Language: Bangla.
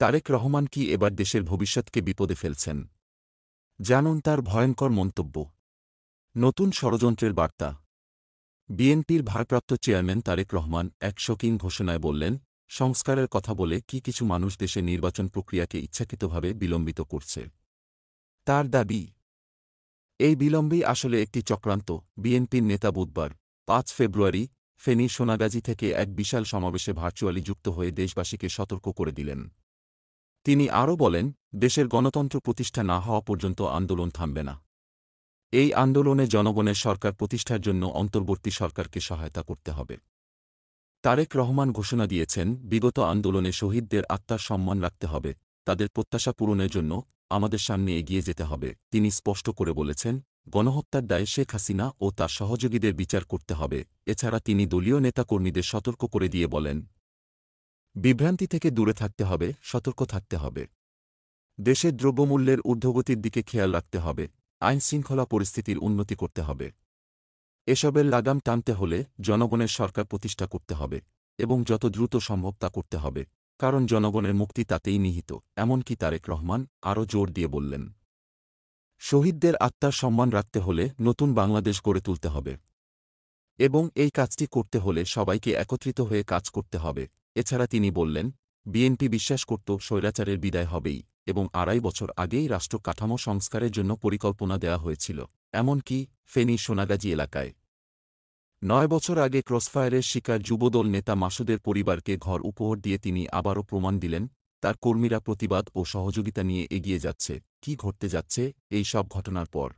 তারেক রহমান কি এবার দেশের ভবিষ্যৎকে বিপদে ফেলছেন? জানুন তার ভয়ঙ্কর মন্তব্য। নতুন ষড়যন্ত্রের বার্তা। বিএনপির ভারপ্রাপ্ত চেয়ারম্যান তারেক রহমান এক শোকিং ঘোষণায় বললেন, সংস্কারের কথা বলে কিছু মানুষ দেশে নির্বাচন প্রক্রিয়াকে ইচ্ছাকৃতভাবে বিলম্বিত করছে। তার দাবি, এই বিলম্বই আসলে একটি চক্রান্ত। বিএনপির নেতা বুধবার ৫ ফেব্রুয়ারি ফেনীর সোনাগাজী থেকে এক বিশাল সমাবেশে ভার্চুয়ালি যুক্ত হয়ে দেশবাসীকে সতর্ক করে দিলেন। তিনি আরও বলেন, দেশের গণতন্ত্র প্রতিষ্ঠা না হওয়া পর্যন্ত আন্দোলন থামবে না। এই আন্দোলনে জনগণের সরকার প্রতিষ্ঠার জন্য অন্তর্বর্তী সরকারকে সহায়তা করতে হবে। তারেক রহমান ঘোষণা দিয়েছেন, বিগত আন্দোলনে শহীদদের আত্মার সম্মান রাখতে হবে, তাদের প্রত্যাশা পূরণের জন্য আমাদের সামনে এগিয়ে যেতে হবে। তিনি স্পষ্ট করে বলেছেন, গণহত্যার দায়ে শেখ হাসিনা ও তার সহযোগীদের বিচার করতে হবে। এছাড়া তিনি দলীয় নেতাকর্মীদের সতর্ক করে দিয়ে বলেন, বিভ্রান্তি থেকে দূরে থাকতে হবে, সতর্ক থাকতে হবে। দেশের দ্রব্যমূল্যের ঊর্ধ্বগতির দিকে খেয়াল রাখতে হবে, আইনশৃঙ্খলা পরিস্থিতির উন্নতি করতে হবে। এসবের লাগাম টানতে হলে জনগণের সরকার প্রতিষ্ঠা করতে হবে এবং যত দ্রুত সম্ভব তা করতে হবে, কারণ জনগণের মুক্তি তাতেই নিহিত। এমনকি তারেক রহমান আরও জোর দিয়ে বললেন, শহীদদের আত্মার সম্মান রাখতে হলে নতুন বাংলাদেশ গড়ে তুলতে হবে এবং এই কাজটি করতে হলে সবাইকে একত্রিত হয়ে কাজ করতে হবে। এছাড়া তিনি বললেন, বিএনপি বিশ্বাস করত স্বৈরাচারের বিদায় হবেই এবং ২.৫ বছর আগেই রাষ্ট্র কাঠামো সংস্কারের জন্য পরিকল্পনা দেওয়া হয়েছিল, এমনকি ফেনীর সোনাগাজী এলাকায় ৯ বছর আগে ক্রসফায়ারের শিকার যুবদল নেতা মাসুদের পরিবারকে ঘর উপহার দিয়ে তিনি আবারও প্রমাণ দিলেন, তার কর্মীরা প্রতিবাদ ও সহযোগিতা নিয়ে এগিয়ে যাচ্ছে। কি ঘটতে যাচ্ছে এই সব ঘটনার পর?